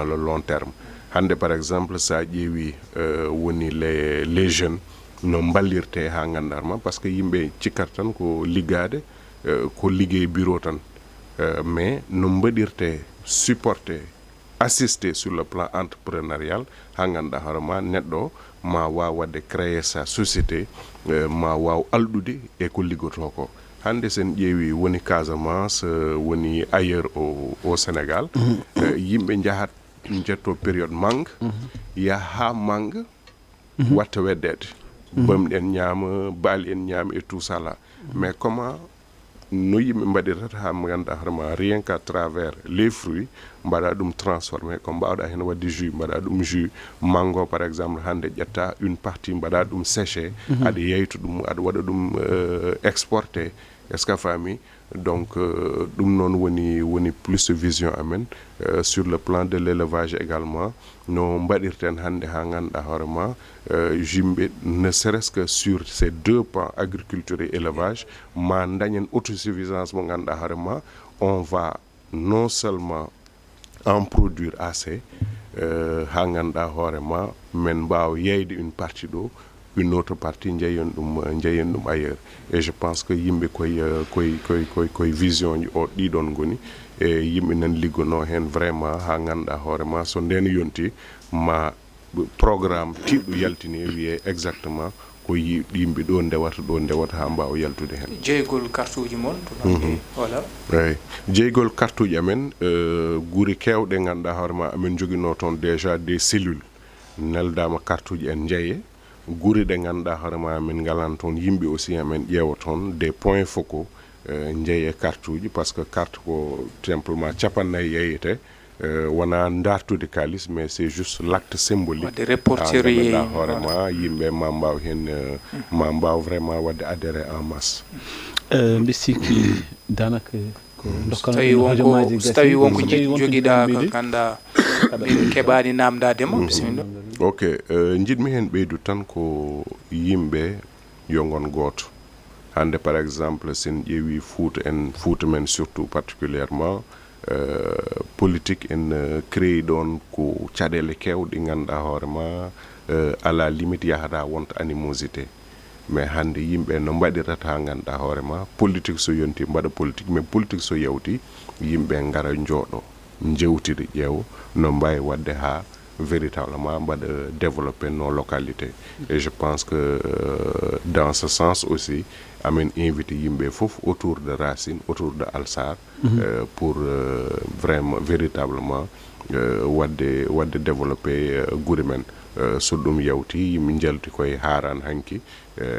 le long terme hande par exemple sa ƴeewi woni les jeunes no ballirte ha gandarma par ce que yimɓe cikkata tan ko liggade ko liggéey bureau tan mais no mbaɗirte supporter assister sur le plan entrepreneurial ha ganduɗa hoorema neɗɗo ma waw wadde créer sa société ma waw alɗude e ko liggoto ko hande sen ƴeewi woni Casamance woni ailleurs au Sénégal yimɓe jahat jetto période mangue yaha mangue watta weddede bamɗi en ñaama baali en ñaama et tout ça là mais comment no yimɓe mbaɗirata ha mo ganduɗa hoorema rien qu'à travers les fruits mbaɗa ɗum transformé ko mbawɗa hen wadde jus mbaɗa ɗum jus mango par exemple hande ƴetta une partie mbaɗa ɗum séché aɗa yeyta ɗum aɗa waɗa ɗum exporté est ce que fami donc ɗum noon woni plus vision amen sur le plan de l'élevage également no mbaɗirten hande ha ganduɗa hoorema yimɓe ne serait-ce que sur ces deux pans agriculture et élevage ma dañen autosuffisance mo ganduɗa hoorema on va non seulement en produire assez ha ganduɗa hoorema men mbawa yeyde une partie ɗo une autre partie jeeyen ɗum ailleurs et je pense que yimɓe koye vision ji o ɗiɗon goni e yimɓe nan liggono hen vraiment ha ganduɗa hoorema so nden yonti ma programme tiɗɗo yaltini wiye exactement ko yimɓe ɗo ndewata ha mbawa yaltude hen jeygol carte uji mon to non voilà eyi jeygol carte uji amen guuri kewɗe ganduɗa hoorema amen joguino toon déjà des cellules neldama carte uji en jeeye guuri ɗe ganduɗa hoorema min ngalan toon yimɓe aussi amen ƴeewa toon des points focaux jeeye carte uji par ce que carte ko simplement capannayyi yeyete wona dartude kalis mais c'est juste l'acte symbolique de reporterie hoorema yimɓe ma mbaw hen ma mbaw vraiment wadde adhéré en masse mbi sikki danaka ko dokkano so tawi wonko joguiɗa ko ganda keɓani namdadema bisimilla ok jiɗmi hen ɓeydu tan ko yimɓe yo gon goto hande par exemple sen ƴeewi Fouta men surtout particulièrement politique en créé ɗon ko caɗele kewɗe ganduɗa hoorema à la limite yahata wonta animosité mais hande yimɓe no mbaɗirata ha ganduɗa hoorema politique so yonti mbaɗa politique mais politique so yawti yimɓe gara jooɗo jewtiri ƴeew no mbawi wadde ha véritablement mbaɗa développer nos localités et je pense que dans ce sens aussi amen invité yimɓe fof autour de Racine autour de Alsar pour vraiment véritablement wadde développer guuri men so ɗum yawti yimɓe jalti koye haran hanki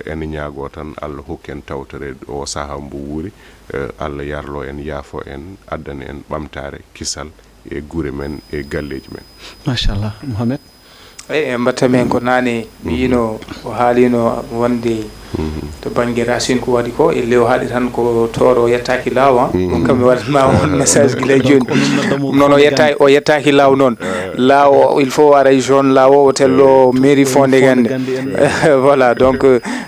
ene ñaago tan Allah hokken tawtere o saaha mbo wuuri Allah yarlo en yaafo en addana en ɓamtare kisal e guure men e galleji men machallah Mohamed eyi mbatta men ko nane mi yino o haalino wonde to banggue Racine ko waɗi ko elle o haali tan ko toro yettaki law ɗum kam mi waɗatma on message guila joni noon o yettaki law noon law il faut ara jaune law o tello mairie Fondé Gande voilà donc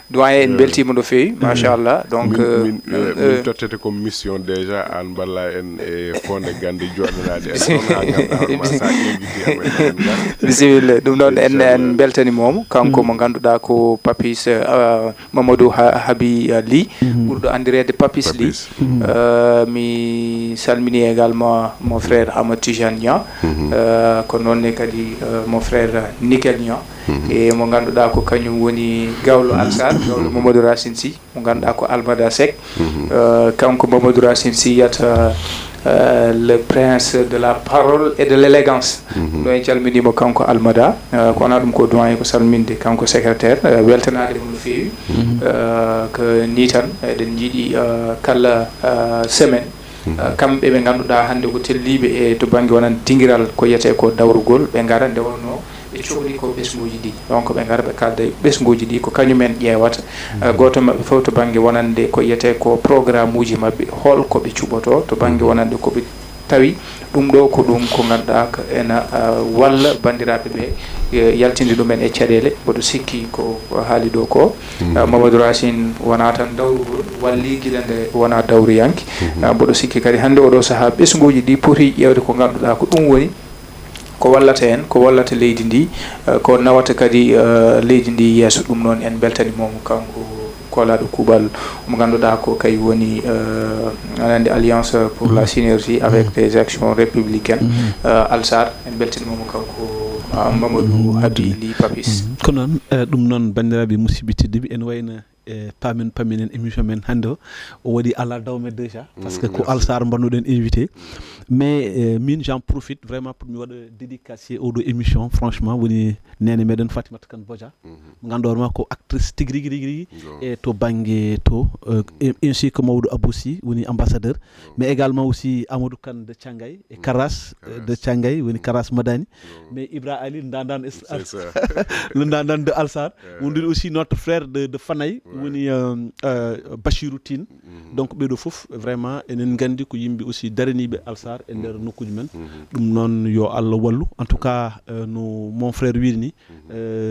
doyen en beltima no fewi machallah donc min tottete comme mission déjà an balla en e Fondé Gande joɗanade bisimilla ɗum noon en beltanimomo kanko mo ganduɗa ko Papis Mamadou Habi Ly ɓurɗo andirede Papis Ly mi salmini également mon frère Amadou Tijane Niang ko noonne kadi mon frère Nickel Niang e mo ganduɗa ko kañum woni gawlo Ansar gawlo Mamadou Racine Sy mo ganduɗa ko Almada Seck kanko Mamadou Racine Sy yata le prince de la parole et de l'élégance ɗo en calminimo kanko Almada ko wona ɗum ko doyen ko salminde kanko secrétaire weltanade mo no feewi ko ni tan eɗen jiiɗi kala semaine kamɓe ɓe ganduɗa hande ko telliɓe e to banggue wonan dinguiral ko yiyete ko dawrugol ɓe gara nde wonno ɓe cohli ko ɓesguji ɗi donc ɓe gara ɓe kalda ɓesguji ɗi ko kañumen ƴeewata goto mabɓe fof to banggue wonande ko yiyete ko programme uji mabɓe holko ɓe cuɓoto to banggue wonande koɓe tawi ɗum ɗo ko ɗum ko ganduɗa ko ena walla bandiraɓe ɓe yaltinde ɗumen e caɗele mboɗo sikki ko haali ɗo ko Mamadou Racine wona tan dawrugol walli guila nde wona dawriyanke mboɗo sikki kadi hande oɗo saaha ɓesguji ɗi poti ƴewde ko ganduɗa ko ɗum woni ko wallata en ko wallata leydi ndi ko nawata kadi leydi ndi yeeso ɗum noon en beltanimomo kanko kolaɗo kuuɓal mo ganduɗa ko kay woni anande alliance pour la synergie avec les actions républicaines Alsar en beltanimomo kanko Mamadou Habi Ly Papis ko noon ɗum noon bandiraɓe musidɓe tedduɓe ene wayno paminen émission men hannde o waɗi ala dawme déjà parce que ko Alsar mbannoɗen invité mais min j'en profite vraiment pour mi waɗa dédicacé oɗo émission franchement woni nene meɗen Fatimata Kane Bodja mo ganduɗa ko actrice tigui rigui e to banggue to ainsi que Mawdou Aboussi woni ambassadeur mais également aussi Amadou Kane de Thiangay e Karas de Thiangay woni Karas Madani mais Ibra Ali Ndandan le Ndandan de Alsar wondir aussi notre frère de Fanay woni Bachirou Tine donc ɓeɗo fof vraiment enen gandi ko yimɓe aussi daraniɓe Alsar e nder nokkuji men ɗum noon yo Allah wallu en tout cas no mon frère wirini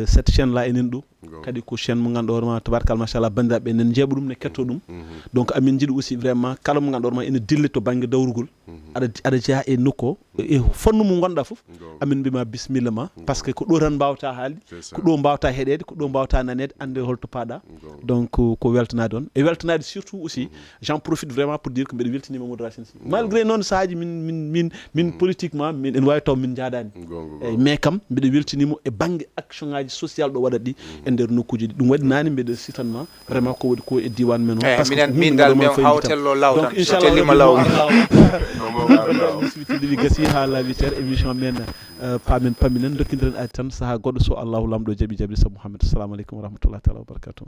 cette chaîne là enen ɗo kadi ko chaîne mo ganduɗa hoorema tabarkal machallah bandiraɓe enen jeeɓa ɗum ne ketto ɗum donc amin jiiɗi aussi vraiment kala mo ganduɗa hoorema ene dille to banggue dawrugol aɗa jeeya e nokku e fannu mo gonɗa foof amin mbima bisimilla ma par ce que ko ɗo tan mbawta haalde ko ɗo mbawta heɗede ko ɗo mbawta nanede ande holto paɗa donc ko weltanade on e weltanade surtout aussi j'en profite vraiment pour dire que mbiɗa weltini Mamadou Racine Sy malgré noon sahaji min politiquement min en wawi taw min jaadani eyyi mais kam mbiɗa weltinimo e banggue action ngaji social ɗo waɗat ɗi e nder nokkuji ɗi ɗum waɗi nani mbiɗa sitanma vraiment ko waɗi ko e diwan men o parce que min dal min hawtello lawtan donc inchallah law bismitiɗiɗi gasi ha laaɓi ceer émission men paminen dokkidiren adi tan saaha goɗɗo so Allahu lamɗo jaaɓi sabu Mouhamed assalamu aleykum wa rahmatullahi taala wa barakatuh